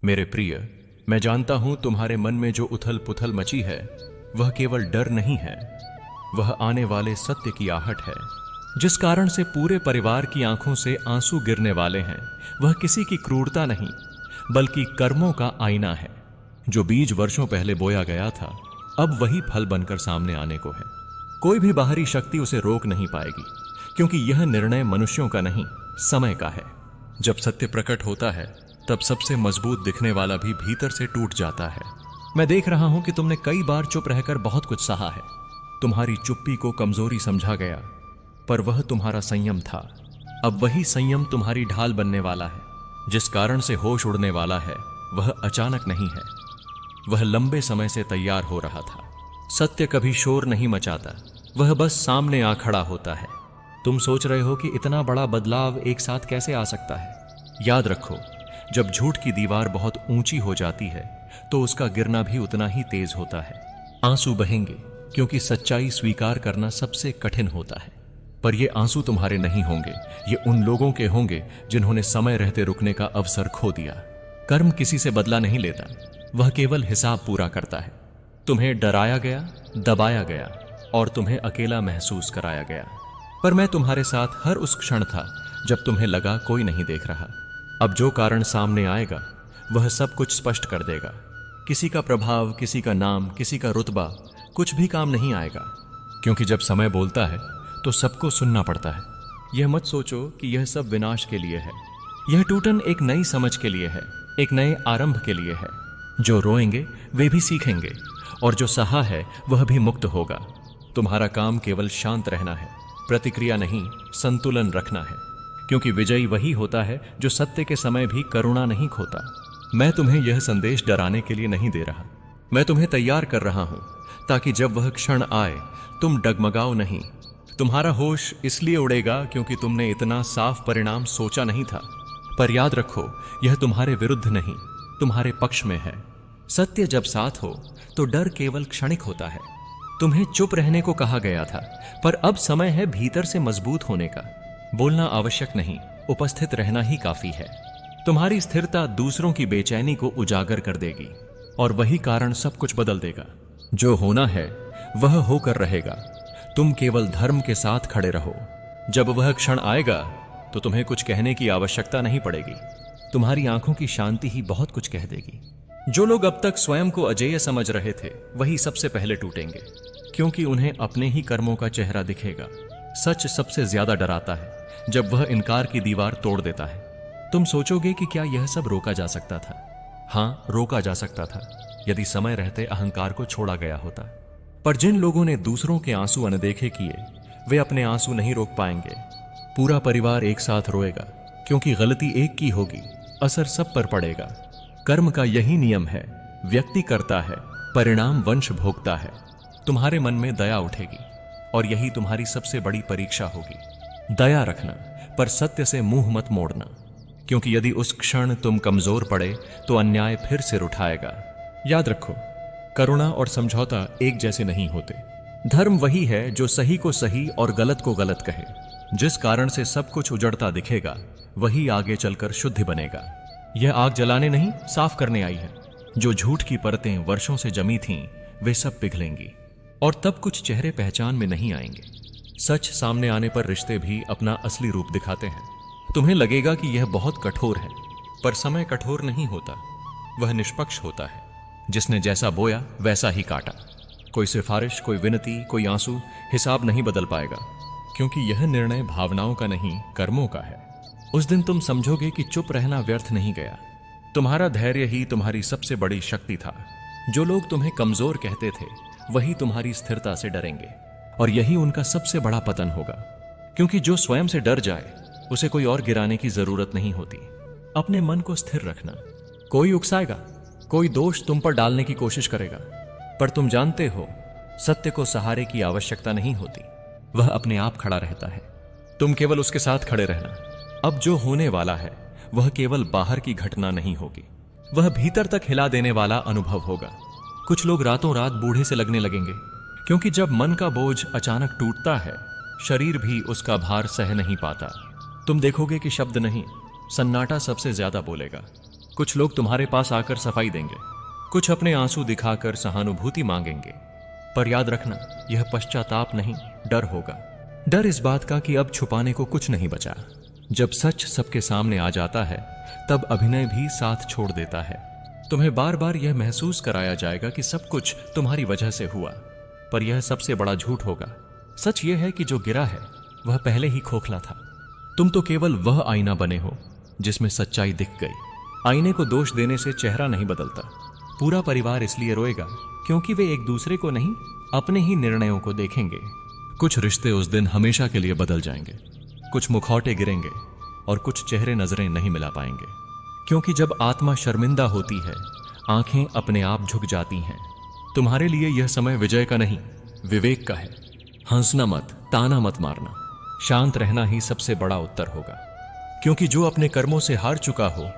मेरे प्रिय, मैं जानता हूं तुम्हारे मन में जो उथल पुथल मची है वह केवल डर नहीं है, वह आने वाले सत्य की आहट है, जिस कारण से पूरे परिवार की आंखों से आंसू गिरने वाले हैं। वह किसी की क्रूरता नहीं, बल्कि कर्मों का आईना है। जो बीज वर्षों पहले बोया गया था, अब वही फल बनकर सामने आने को है। कोई भी बाहरी शक्ति उसे रोक नहीं पाएगी, क्योंकि यह निर्णय मनुष्यों का नहीं, समय का है। जब सत्य प्रकट होता है, तब सबसे मजबूत दिखने वाला भी भीतर से टूट जाता है। मैं देख रहा हूं कि तुमने कई बार चुप रहकर बहुत कुछ सहा है। तुम्हारी चुप्पी को कमजोरी समझा गया, पर वह तुम्हारा संयम था। अब वही संयम तुम्हारी ढाल बनने वाला है। जिस कारण से होश उड़ने वाला है, वह अचानक नहीं है, वह लंबे समय से तैयार हो रहा था। सत्य कभी शोर नहीं मचाता, वह बस सामने आ खड़ा होता है। तुम सोच रहे हो कि इतना बड़ा बदलाव एक साथ कैसे आ सकता है। याद रखो, जब झूठ की दीवार बहुत ऊंची हो जाती है, तो उसका गिरना भी उतना ही तेज होता है। आंसू बहेंगे, क्योंकि सच्चाई स्वीकार करना सबसे कठिन होता है। पर ये आंसू तुम्हारे नहीं होंगे, ये उन लोगों के होंगे जिन्होंने समय रहते रुकने का अवसर खो दिया। कर्म किसी से बदला नहीं लेता, वह केवल हिसाब पूरा करता है। तुम्हें डराया गया, दबाया गया और तुम्हें अकेला महसूस कराया गया, पर मैं तुम्हारे साथ हर उस क्षण था जब तुम्हें लगा कोई नहीं देख रहा। अब जो कारण सामने आएगा, वह सब कुछ स्पष्ट कर देगा। किसी का प्रभाव, किसी का नाम, किसी का रुतबा कुछ भी काम नहीं आएगा, क्योंकि जब समय बोलता है तो सबको सुनना पड़ता है। यह मत सोचो कि यह सब विनाश के लिए है। यह टूटन एक नई समझ के लिए है, एक नए आरंभ के लिए है। जो रोएंगे वे भी सीखेंगे, और जो सहा है वह भी मुक्त होगा। तुम्हारा काम केवल शांत रहना है, प्रतिक्रिया नहीं, संतुलन रखना है, क्योंकि विजयी वही होता है जो सत्य के समय भी करुणा नहीं खोता। मैं तुम्हें यह संदेश डराने के लिए नहीं दे रहा, मैं तुम्हें तैयार कर रहा हूं, ताकि जब वह क्षण आए तुम डगमगाओ नहीं। तुम्हारा होश इसलिए उड़ेगा क्योंकि तुमने इतना साफ परिणाम सोचा नहीं था। पर याद रखो, यह तुम्हारे विरुद्ध नहीं, तुम्हारे पक्ष में है। सत्य जब साथ हो तो डर केवल क्षणिक होता है। तुम्हें चुप रहने को कहा गया था, पर अब समय है भीतर से मजबूत होने का। बोलना आवश्यक नहीं, उपस्थित रहना ही काफी है। तुम्हारी स्थिरता दूसरों की बेचैनी को उजागर कर देगी, और वही कारण सब कुछ बदल देगा। जो होना है वह होकर रहेगा। तुम केवल धर्म के साथ खड़े रहो। जब वह क्षण आएगा तो तुम्हें कुछ कहने की आवश्यकता नहीं पड़ेगी। तुम्हारी आंखों की शांति ही बहुत कुछ कह देगी। जो लोग अब तक स्वयं को अजेय समझ रहे थे, वही सबसे पहले टूटेंगे, क्योंकि उन्हें अपने ही कर्मों का चेहरा दिखेगा। सच सबसे ज्यादा डराता है जब वह इनकार की दीवार तोड़ देता है। तुम सोचोगे कि क्या यह सब रोका जा सकता था? हां, रोका जा सकता था, यदि समय रहते अहंकार को छोड़ा गया होता। पर जिन लोगों ने दूसरों के आंसू अनदेखे किए, वे अपने आंसू नहीं रोक पाएंगे। पूरा परिवार एक साथ रोएगा, क्योंकि गलती एक की होगी, असर सब पर पड़ेगा। कर्म का यही नियम है, व्यक्ति करता है, परिणाम वंश भोगता है। तुम्हारे मन में दया उठेगी, और यही तुम्हारी सबसे बड़ी परीक्षा होगी। दया रखना, पर सत्य से मुंह मत मोड़ना, क्योंकि यदि उस क्षण तुम कमजोर पड़े तो अन्याय फिर सिर उठाएगा। याद रखो, करुणा और समझौता एक जैसे नहीं होते। धर्म वही है जो सही को सही और गलत को गलत कहे। जिस कारण से सब कुछ उजड़ता दिखेगा, वही आगे चलकर शुद्धि बनेगा। यह आग जलाने नहीं, साफ करने आई है। जो झूठ की परतें वर्षों से जमी थीं, वे सब पिघलेंगी, और तब कुछ चेहरे पहचान में नहीं आएंगे। सच सामने आने पर रिश्ते भी अपना असली रूप दिखाते हैं। तुम्हें लगेगा कि यह बहुत कठोर है, पर समय कठोर नहीं होता, वह निष्पक्ष होता है। जिसने जैसा बोया वैसा ही काटा। कोई सिफारिश, कोई विनती, कोई आंसू हिसाब नहीं बदल पाएगा, क्योंकि यह निर्णय भावनाओं का नहीं, कर्मों का है। उस दिन तुम समझोगे कि चुप रहना व्यर्थ नहीं गया। तुम्हारा धैर्य ही तुम्हारी सबसे बड़ी शक्ति था। जो लोग तुम्हें कमजोर कहते थे, वही तुम्हारी स्थिरता से डरेंगे, और यही उनका सबसे बड़ा पतन होगा। क्योंकि जो स्वयं से डर जाए, उसे कोई और गिराने की जरूरत नहीं होती। अपने मन को स्थिर रखना। कोई उकसाएगा, कोई दोष तुम पर डालने की कोशिश करेगा, पर तुम जानते हो, सत्य को सहारे की आवश्यकता नहीं होती, वह अपने आप खड़ा रहता है। तुम केवल उसके साथ खड़े रहना। अब जो होने वाला है, वह केवल बाहर की घटना नहीं होगी, वह भीतर तक हिला देने वाला अनुभव होगा। कुछ लोग रातों रात बूढ़े से लगने लगेंगे, क्योंकि जब मन का बोझ अचानक टूटता है, शरीर भी उसका भार सह नहीं पाता। तुम देखोगे कि शब्द नहीं, सन्नाटा सबसे ज्यादा बोलेगा। कुछ लोग तुम्हारे पास आकर सफाई देंगे, कुछ अपने आंसू दिखाकर सहानुभूति मांगेंगे। पर याद रखना, यह पश्चाताप नहीं, डर होगा। डर इस बात का कि अब छुपाने को कुछ नहीं बचा। जब सच सबके सामने आ जाता है तब अभिनय भी साथ छोड़ देता है। तुम्हें बार बार यह महसूस कराया जाएगा कि सब कुछ तुम्हारी वजह से हुआ, पर यह सबसे बड़ा झूठ होगा। सच यह है कि जो गिरा है वह पहले ही खोखला था। तुम तो केवल वह आईना बने हो जिसमें सच्चाई दिख गई। आईने को दोष देने से चेहरा नहीं बदलता। पूरा परिवार इसलिए रोएगा क्योंकि वे एक दूसरे को नहीं, अपने ही निर्णयों को देखेंगे। कुछ रिश्ते उस दिन हमेशा के लिए बदल जाएंगे, कुछ मुखौटे गिरेंगे और कुछ चेहरे नजरें नहीं मिला पाएंगे। क्योंकि जब आत्मा शर्मिंदा होती है, आंखें अपने आप झुक जाती हैं। तुम्हारे लिए यह समय विजय का नहीं, विवेक का है। हंसना मत, ताना मत मारना, शांत रहना ही सबसे बड़ा उत्तर होगा। क्योंकि जो अपने कर्मों से हार चुका हो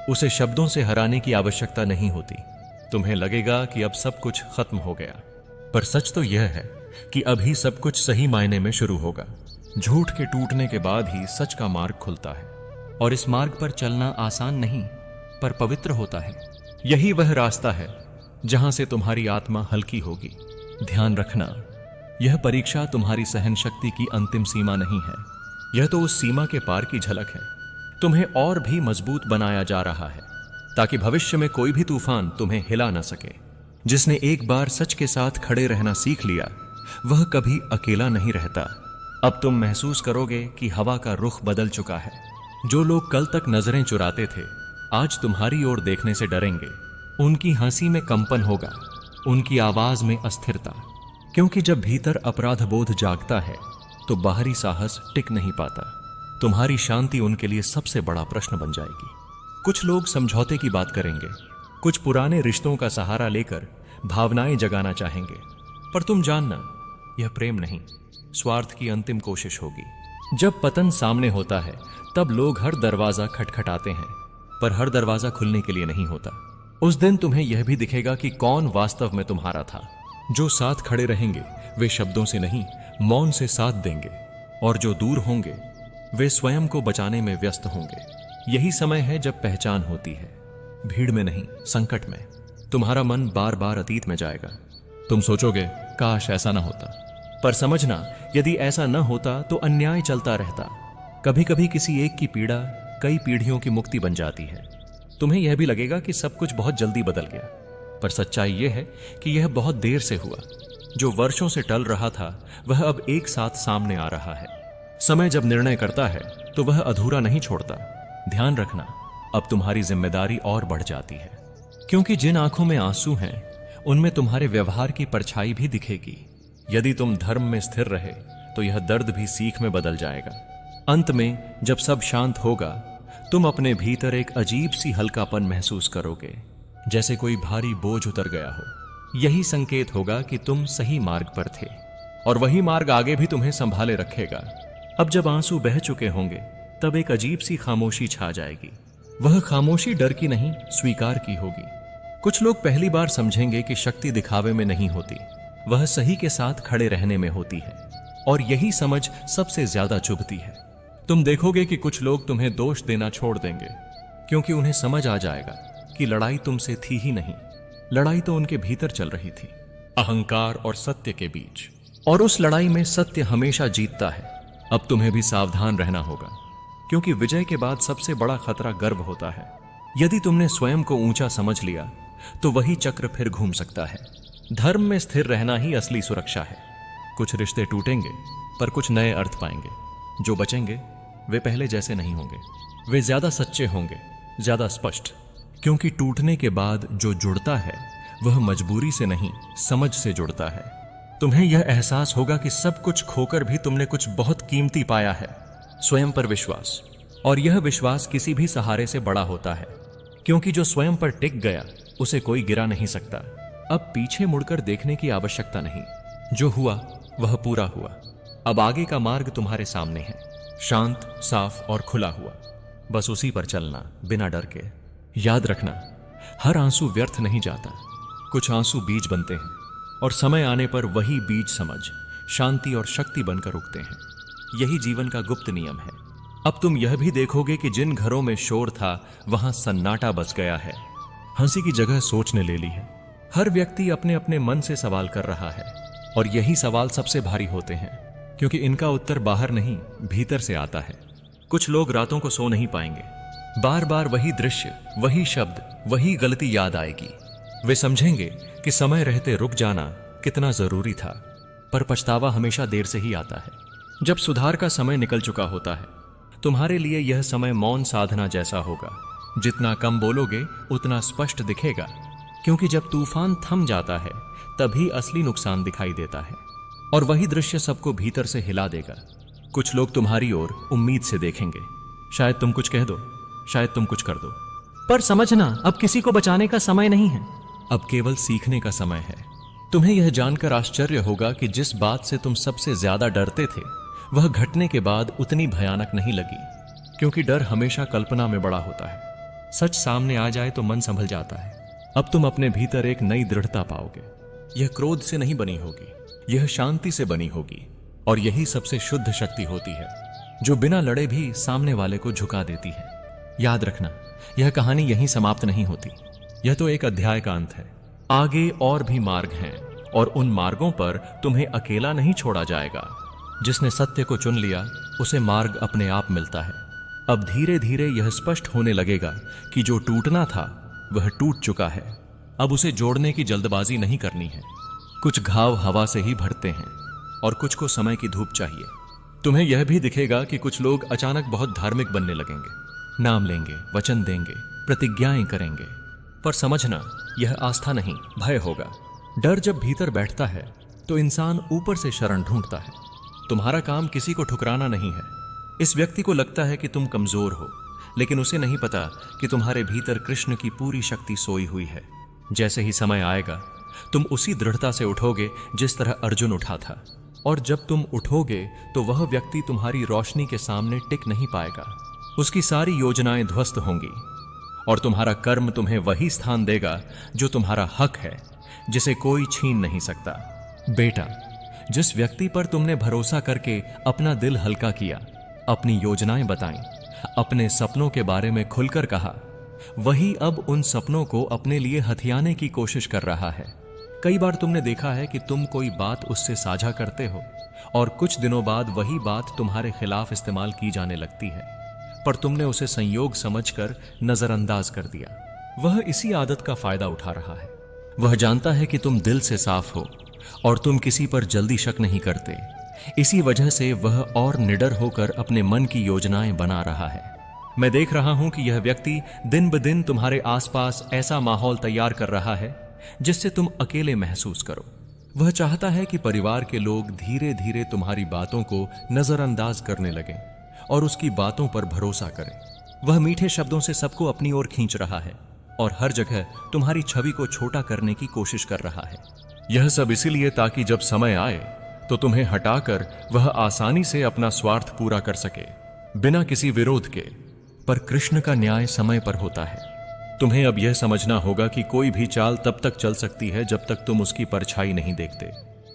उसे शब्दों से हराने की आवश्यकता नहीं होती। तुम्हें लगेगा कि अब सब कुछ खत्म हो गया, पर सच तो यह है कि अभी सब कुछ सही मायने में शुरू होगा। झूठ के टूटने के बाद ही सच का मार्ग खुलता है, और इस मार्ग पर चलना आसान नहीं पर पवित्र होता है। यही वह रास्ता है जहां से तुम्हारी आत्मा हल्की होगी। ध्यान रखना, यह परीक्षा तुम्हारी सहन शक्ति की अंतिम सीमा नहीं है, यह तो उस सीमा के पार की झलक है। तुम्हें और भी मजबूत बनाया जा रहा है ताकि भविष्य में कोई भी तूफान तुम्हें हिला न सके। जिसने एक बार सच के साथ खड़े रहना सीख लिया वह कभी अकेला नहीं रहता। अब तुम महसूस करोगे कि हवा का रुख बदल चुका है। जो लोग कल तक नजरें चुराते थे आज तुम्हारी ओर देखने से डरेंगे। उनकी हंसी में कंपन होगा, उनकी आवाज में अस्थिरता। क्योंकि जब भीतर अपराध बोध जागता है तो बाहरी साहस टिक नहीं पाता। तुम्हारी शांति उनके लिए सबसे बड़ा प्रश्न बन जाएगी। कुछ लोग समझौते की बात करेंगे, कुछ पुराने रिश्तों का सहारा लेकर भावनाएं जगाना चाहेंगे। पर तुम जानना, यह प्रेम नहीं, स्वार्थ की अंतिम कोशिश होगी। जब पतन सामने होता है तब लोग हर दरवाजा खटखटाते हैं, पर हर दरवाजा खुलने के लिए नहीं होता। उस दिन तुम्हें यह भी दिखेगा कि कौन वास्तव में तुम्हारा था। जो साथ खड़े रहेंगे वे शब्दों से नहीं, मौन से साथ देंगे, और जो दूर होंगे वे स्वयं को बचाने में व्यस्त होंगे। यही समय है जब पहचान होती है, भीड़ में नहीं, संकट में। तुम्हारा मन बार बार अतीत में जाएगा। तुम सोचोगे काश ऐसा ना होता, पर समझना, यदि ऐसा न होता तो अन्याय चलता रहता। कभी कभी किसी एक की पीड़ा कई पीढ़ियों की मुक्ति बन जाती है। तुम्हें यह भी लगेगा कि सब कुछ बहुत जल्दी बदल गया, पर सच्चाई यह है कि यह बहुत देर से हुआ। जो वर्षों से टल रहा था वह अब एक साथ सामने आ रहा है। समय जब निर्णय करता है तो वह अधूरा नहीं छोड़ता। ध्यान रखना, अब तुम्हारी जिम्मेदारी और बढ़ जाती है। क्योंकि जिन आंखों में आंसू हैं उनमें तुम्हारे व्यवहार की परछाई भी दिखेगी। यदि तुम धर्म में स्थिर रहे तो यह दर्द भी सीख में बदल जाएगा। अंत में जब सब शांत होगा तुम अपने भीतर एक अजीब सी हल्कापन महसूस करोगे, जैसे कोई भारी बोझ उतर गया हो। यही संकेत होगा कि तुम सही मार्ग पर थे, और वही मार्ग आगे भी तुम्हें संभाले रखेगा। अब जब आंसू बह चुके होंगे तब एक अजीब सी खामोशी छा जाएगी। वह खामोशी डर की नहीं, स्वीकार की होगी। कुछ लोग पहली बार समझेंगे कि शक्ति दिखावे में नहीं होती, वह सही के साथ खड़े रहने में होती है, और यही समझ सबसे ज्यादा चुभती है। तुम देखोगे कि कुछ लोग तुम्हें दोष देना छोड़ देंगे, क्योंकि उन्हें समझ आ जाएगा कि लड़ाई तुमसे थी ही नहीं, लड़ाई तो उनके भीतर चल रही थी, अहंकार और सत्य के बीच। और उस लड़ाई में सत्य हमेशा जीतता है। अब तुम्हें भी सावधान रहना होगा, क्योंकि विजय के बाद सबसे बड़ा खतरा गर्व होता है। यदि तुमने स्वयं को ऊंचा समझ लिया तो वही चक्र फिर घूम सकता है। धर्म में स्थिर रहना ही असली सुरक्षा है। कुछ रिश्ते टूटेंगे पर कुछ नए अर्थ पाएंगे। जो बचेंगे वे पहले जैसे नहीं होंगे, वे ज्यादा सच्चे होंगे, ज्यादा स्पष्ट। क्योंकि टूटने के बाद जो जुड़ता है वह मजबूरी से नहीं, समझ से जुड़ता है। तुम्हें यह एहसास होगा कि सब कुछ खोकर भी तुमने कुछ बहुत कीमती पाया है, स्वयं पर विश्वास। और यह विश्वास किसी भी सहारे से बड़ा होता है, क्योंकि जो स्वयं पर टिक गया उसे कोई गिरा नहीं सकता। अब पीछे मुड़कर देखने की आवश्यकता नहीं, जो हुआ वह पूरा हुआ। अब आगे का मार्ग तुम्हारे सामने है, शांत, साफ और खुला हुआ। बस उसी पर चलना, बिना डर के। याद रखना, हर आंसू व्यर्थ नहीं जाता। कुछ आंसू बीज बनते हैं, और समय आने पर वही बीज समझ, शांति और शक्ति बनकर उगते हैं। यही जीवन का गुप्त नियम है। अब तुम यह भी देखोगे कि जिन घरों में शोर था वहां सन्नाटा बस गया है। हंसी की जगह सोच ने ले ली है। हर व्यक्ति अपने अपने मन से सवाल कर रहा है और यही सवाल सबसे भारी होते हैं, क्योंकि इनका उत्तर बाहर नहीं भीतर से आता है। कुछ लोग रातों को सो नहीं पाएंगे। बार बार वही दृश्य, वही शब्द, वही गलती याद आएगी। वे समझेंगे कि समय रहते रुक जाना कितना जरूरी था, पर पछतावा हमेशा देर से ही आता है, जब सुधार का समय निकल चुका होता है। तुम्हारे लिए यह समय मौन साधना जैसा होगा। जितना कम बोलोगे उतना स्पष्ट दिखेगा, क्योंकि जब तूफान थम जाता है तभी असली नुकसान दिखाई देता है, और वही दृश्य सबको भीतर से हिला देगा। कुछ लोग तुम्हारी ओर उम्मीद से देखेंगे, शायद तुम कुछ कह दो, शायद तुम कुछ कर दो, पर समझना अब किसी को बचाने का समय नहीं है, अब केवल सीखने का समय है। तुम्हें यह जानकर आश्चर्य होगा कि जिस बात से तुम सबसे ज्यादा डरते थे वह घटने के बाद उतनी भयानक नहीं लगी, क्योंकि डर हमेशा कल्पना में बड़ा होता है। सच सामने आ जाए तो मन संभल जाता है। अब तुम अपने भीतर एक नई दृढ़ता पाओगे। यह क्रोध से नहीं बनी होगी, यह शांति से बनी होगी, और यही सबसे शुद्ध शक्ति होती है, जो बिना लड़े भी सामने वाले को झुका देती है। याद रखना, यह कहानी यहीं समाप्त नहीं होती। यह तो एक अध्याय का अंत है। आगे और भी मार्ग हैं, और उन मार्गों पर तुम्हें अकेला नहीं छोड़ा जाएगा। जिसने सत्य को चुन लिया उसे मार्ग अपने आप मिलता है। अब धीरे धीरे यह स्पष्ट होने लगेगा कि जो टूटना था वह टूट चुका है। अब उसे जोड़ने की जल्दबाजी नहीं करनी है। कुछ घाव हवा से ही भरते हैं और कुछ को समय की धूप चाहिए। तुम्हें यह भी दिखेगा कि कुछ लोग अचानक बहुत धार्मिक बनने लगेंगे, नाम लेंगे, वचन देंगे, प्रतिज्ञाएं करेंगे, पर समझना यह आस्था नहीं, भय होगा। डर जब भीतर बैठता है तो इंसान ऊपर से शरण ढूंढता है। तुम्हारा काम किसी को ठुकराना नहीं है। इस व्यक्ति को लगता है कि तुम कमजोर हो, लेकिन उसे नहीं पता कि तुम्हारे भीतर कृष्ण की पूरी शक्ति सोई हुई है। जैसे ही समय आएगा तुम उसी दृढ़ता से उठोगे जिस तरह अर्जुन उठा था, और जब तुम उठोगे तो वह व्यक्ति तुम्हारी रोशनी के सामने टिक नहीं पाएगा। उसकी सारी योजनाएं ध्वस्त होंगी, और तुम्हारा कर्म तुम्हें वही स्थान देगा जो तुम्हारा हक है, जिसे कोई छीन नहीं सकता। बेटा, जिस व्यक्ति पर तुमने भरोसा करके अपना दिल हल्का किया, अपनी योजनाएं बताईं, अपने सपनों के बारे में खुलकर कहा, वही अब उन सपनों को अपने लिए हथियाने की कोशिश कर रहा है। कई बार तुमने देखा है कि तुम कोई बात उससे साझा करते हो और कुछ दिनों बाद वही बात तुम्हारे खिलाफ इस्तेमाल की जाने लगती है, पर तुमने उसे संयोग समझकर नजरअंदाज कर दिया। वह इसी आदत का फायदा उठा रहा है। वह जानता है कि तुम दिल से साफ हो और तुम किसी पर जल्दी शक नहीं करते। इसी वजह से वह और निडर होकर अपने मन की योजनाएं बना रहा है। मैं देख रहा हूं कि यह व्यक्ति दिन ब दिन तुम्हारे आसपास ऐसा माहौल तैयार कर रहा है जिससे तुम अकेले महसूस करो। वह चाहता है कि परिवार के लोग धीरे धीरे तुम्हारी बातों को नजरअंदाज करने लगें और उसकी बातों पर भरोसा करें। वह मीठे शब्दों से सबको अपनी ओर खींच रहा है और हर जगह तुम्हारी छवि को छोटा करने की कोशिश कर रहा है। यह सब इसीलिए ताकि जब समय आए तो तुम्हें हटाकर वह आसानी से अपना स्वार्थ पूरा कर सके, बिना किसी विरोध के। पर कृष्ण का न्याय समय पर होता है। तुम्हें अब यह समझना होगा कि कोई भी चाल तब तक चल सकती है जब तक तुम उसकी परछाई नहीं देखते।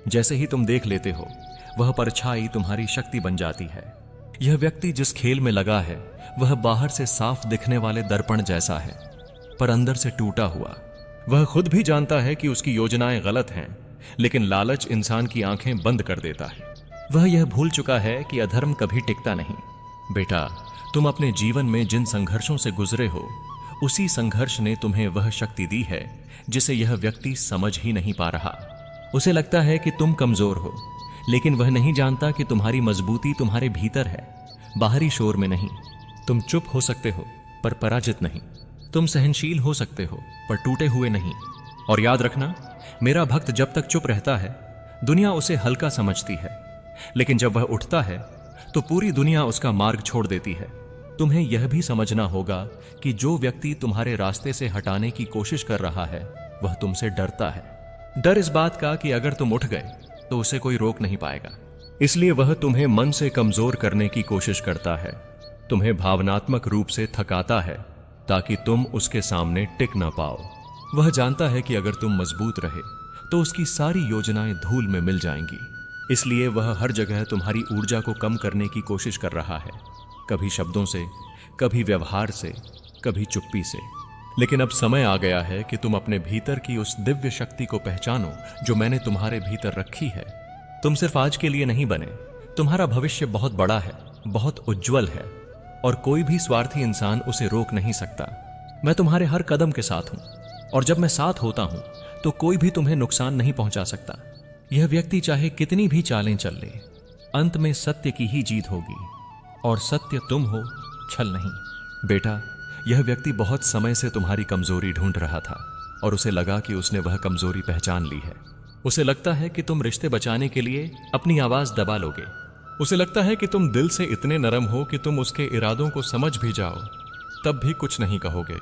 जैसे ही तुम देख लेते हो, वह परछाई तुम्हारी शक्ति बन जाती है। यह व्यक्ति जिस खेल में लगा है वह बाहर से साफ दिखने वाले दर्पण जैसा है, पर अंदर से टूटा हुआ। वह खुद भी जानता है कि उसकी योजनाएं गलत हैं, लेकिन लालच इंसान की आंखें बंद कर देता है। वह यह भूल चुका है कि अधर्म कभी टिकता नहीं। बेटा, तुम अपने जीवन में जिन संघर्षों से गुजरे हो, उसी संघर्ष ने तुम्हें वह शक्ति दी है जिसे यह व्यक्ति समझ ही नहीं पा रहा। उसे लगता है कि तुम कमजोर हो, लेकिन वह नहीं जानता कि तुम्हारी मजबूती तुम्हारे भीतर है, बाहरी शोर में नहीं। तुम चुप हो सकते हो पर पराजित नहीं। तुम सहनशील हो सकते हो पर टूटे हुए नहीं। और याद रखना, मेरा भक्त जब तक चुप रहता है दुनिया उसे हल्का समझती है, लेकिन जब वह उठता है तो पूरी दुनिया उसका मार्ग छोड़ देती है। तुम्हें यह भी समझना होगा कि जो व्यक्ति तुम्हारे रास्ते से हटाने की कोशिश कर रहा है वह तुमसे डरता है। डर इस बात का कि अगर तुम उठ गए तो उसे कोई रोक नहीं पाएगा। इसलिए वह तुम्हें मन से कमजोर करने की कोशिश करता है, तुम्हें भावनात्मक रूप से थकाता है ताकि तुम उसके सामने टिक ना पाओ। वह जानता है कि अगर तुम मजबूत रहे तो उसकी सारी योजनाएं धूल में मिल जाएंगी। इसलिए वह हर जगह तुम्हारी ऊर्जा को कम करने की कोशिश कर रहा है। कभी शब्दों से, कभी व्यवहार से, कभी चुप्पी से। लेकिन अब समय आ गया है कि तुम अपने भीतर की उस दिव्य शक्ति को पहचानो जो मैंने तुम्हारे भीतर रखी है। तुम सिर्फ आज के लिए नहीं बने, तुम्हारा भविष्य बहुत बड़ा है, बहुत उज्जवल है, और कोई भी स्वार्थी इंसान उसे रोक नहीं सकता। मैं तुम्हारे हर कदम के साथ हूं, और जब मैं साथ होता हूं तो कोई भी तुम्हें नुकसान नहीं पहुंचा सकता। यह व्यक्ति चाहे कितनी भी चालें चल ले, अंत में सत्य की ही जीत होगी, और सत्य तुम हो, छल नहीं। बेटा, यह व्यक्ति बहुत समय से तुम्हारी कमजोरी ढूंढ रहा था, और उसे लगा कि उसने वह कमजोरी पहचान ली है। उसे लगता है कि तुम रिश्ते बचाने के लिए अपनी आवाज दबा लोगे। उसे लगता है कि तुम दिल से इतने नरम हो कि तुम उसके इरादों को समझ भी जाओ, तब भी कुछ नहीं कहोगे।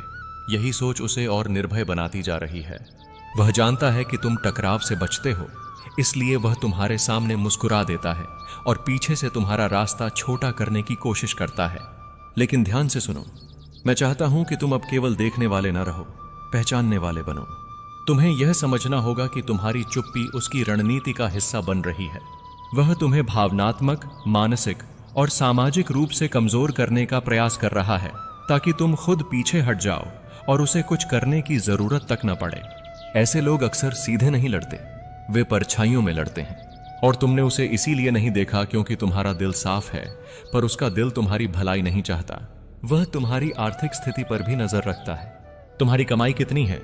यही सोच उसे और निर्भय बनाती जा रही है। वह जानता है कि तुम टकराव से बचते हो, इसलिए वह तुम्हारे सामने मुस्कुरा देता है और पीछे से तुम्हारा रास्ता छोटा करने की कोशिश करता है। लेकिन ध्यान से सुनो, मैं चाहता हूं कि तुम अब केवल देखने वाले न रहो, पहचानने वाले बनो। तुम्हें यह समझना होगा कि तुम्हारी चुप्पी उसकी रणनीति का हिस्सा बन रही है। वह तुम्हें भावनात्मक, मानसिक और सामाजिक रूप से कमजोर करने का प्रयास कर रहा है, ताकि तुम खुद पीछे हट जाओ और उसे कुछ करने की जरूरत तक न पड़े। ऐसे लोग अक्सर सीधे नहीं लड़ते, वे परछाइयों में लड़ते हैं। और तुमने उसे इसीलिए नहीं देखा क्योंकि तुम्हारा दिल साफ है, पर उसका दिल तुम्हारी भलाई नहीं चाहता। वह तुम्हारी आर्थिक स्थिति पर भी नजर रखता है। तुम्हारी कमाई कितनी है,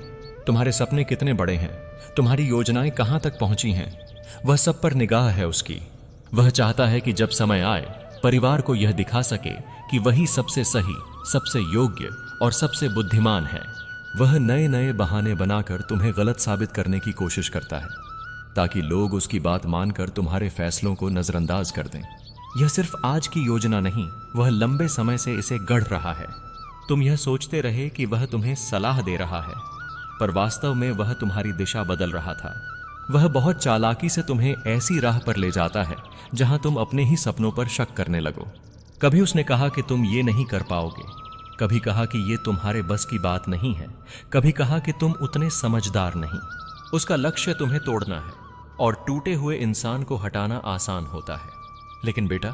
तुम्हारे सपने कितने बड़े हैं, तुम्हारी योजनाएं कहां तक पहुंची हैं, वह सब पर निगाह है उसकी। वह चाहता है कि जब समय आए, परिवार को यह दिखा सके कि वही सबसे सही, सबसे योग्य और सबसे बुद्धिमान है। वह नए नए बहाने बनाकर तुम्हें गलत साबित करने की कोशिश करता है, ताकि लोग उसकी बात मानकर तुम्हारे फैसलों को नजरअंदाज कर दें। यह सिर्फ आज की योजना नहीं, वह लंबे समय से इसे गढ़ रहा है। तुम यह सोचते रहे कि वह तुम्हें सलाह दे रहा है, पर वास्तव में वह तुम्हारी दिशा बदल रहा था। वह बहुत चालाकी से तुम्हें ऐसी राह पर ले जाता है जहां तुम अपने ही सपनों पर शक करने लगो। कभी उसने कहा कि तुम ये नहीं कर पाओगे, कभी कहा कि ये तुम्हारे बस की बात नहीं है, कभी कहा कि तुम उतने समझदार नहीं। उसका लक्ष्य तुम्हें तोड़ना है, और टूटे हुए इंसान को हटाना आसान होता है। लेकिन बेटा,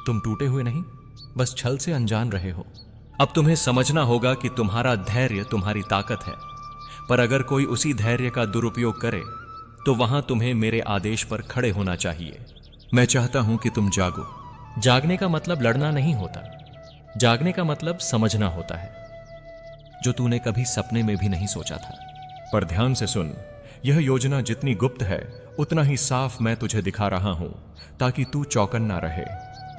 तुम टूटे हुए नहीं, बस छल से अनजान रहे हो। अब तुम्हें समझना होगा कि तुम्हारा धैर्य तुम्हारी ताकत है, पर अगर कोई उसी धैर्य का दुरुपयोग करे तो वहां तुम्हें मेरे आदेश पर खड़े होना चाहिए। मैं चाहता हूं कि तुम जागो। जागने का मतलब लड़ना नहीं होता, जागने का मतलब समझना होता है, जो तूने कभी सपने में भी नहीं सोचा था। पर ध्यान से सुन, यह योजना जितनी गुप्त है उतना ही साफ मैं तुझे दिखा रहा हूं, ताकि तू चौकन्ना रहे।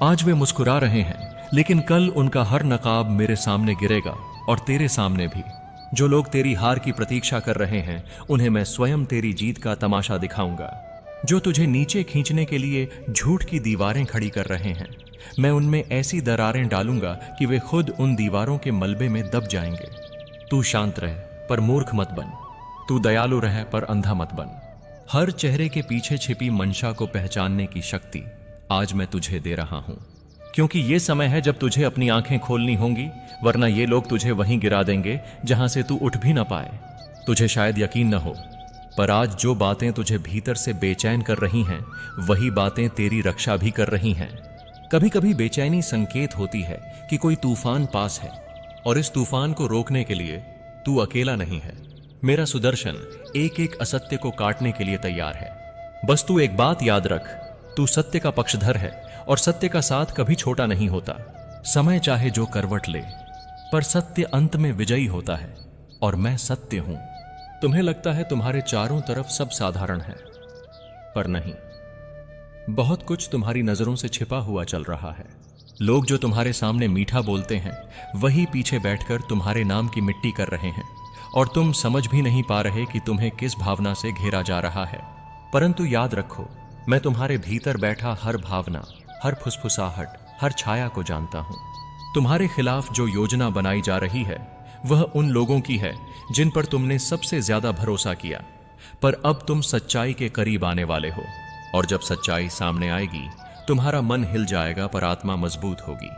आज वे मुस्कुरा रहे हैं, लेकिन कल उनका हर नकाब मेरे सामने गिरेगा, और तेरे सामने भी। जो लोग तेरी हार की प्रतीक्षा कर रहे हैं, उन्हें मैं स्वयं तेरी जीत का तमाशा दिखाऊंगा। जो तुझे नीचे खींचने के लिए झूठ की दीवारें खड़ी कर रहे हैं, मैं उनमें ऐसी दरारें डालूंगा कि वे खुद उन दीवारों के मलबे में दब जाएंगे। तू शांत रह, पर मूर्ख मत बन। तू दयालु रह, पर अंधा मत बन। हर चेहरे के पीछे छिपी मंशा को पहचानने की शक्ति आज मैं तुझे दे रहा हूं, क्योंकि ये समय है जब तुझे अपनी आंखें खोलनी होंगी, वरना ये लोग तुझे वहीं गिरा देंगे जहां से तू उठ भी ना पाए। तुझे शायद यकीन न हो, पर आज जो बातें तुझे भीतर से बेचैन कर रही हैं, वही बातें तेरी रक्षा भी कर रही हैं। कभी कभी बेचैनी संकेत होती है कि कोई तूफान पास है, और इस तूफान को रोकने के लिए तू अकेला नहीं है। मेरा सुदर्शन एक एक असत्य को काटने के लिए तैयार है। बस तू एक बात याद रख, तू सत्य का पक्षधर है, और सत्य का साथ कभी छोटा नहीं होता। समय चाहे जो करवट ले, पर सत्य अंत में विजयी होता है, और मैं सत्य हूं। तुम्हें लगता है तुम्हारे चारों तरफ सब साधारण है, पर नहीं। बहुत कुछ तुम्हारी नजरों से छिपा हुआ चल रहा है। लोग जो तुम्हारे सामने मीठा बोलते हैं, वही पीछे बैठकर तुम्हारे नाम की मिट्टी कर रहे हैं, और तुम समझ भी नहीं पा रहे कि तुम्हें किस भावना से घेरा जा रहा है। परंतु याद रखो, मैं तुम्हारे भीतर बैठा हर भावना, हर फुसफुसाहट, हर छाया को जानता हूं। तुम्हारे खिलाफ जो योजना बनाई जा रही है, वह उन लोगों की है जिन पर तुमने सबसे ज्यादा भरोसा किया, पर अब तुम सच्चाई के करीब आने वाले हो, और जब सच्चाई सामने आएगी, तुम्हारा मन हिल जाएगा पर आत्मा मजबूत होगी।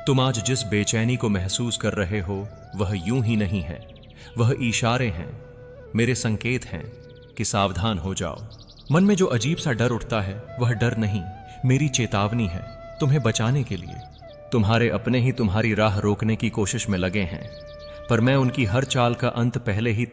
तुम आज जिस बेचैनी को महसूस कर रहे हो, वह यूं ही नहीं है, वह इशारे हैं, मेरे संकेत हैं कि सावधान हो जाओ। मन में जो अजीब सा डर उठता है, वह डर नहीं, मेरी चेतावनी है तुम्हें बचाने के लिए। तुम्हारे अपने ही तुम्हारी राह रोकने की कोशिश में लगे हैं, पर मैं उनकी हर चाल का अंत पहले ही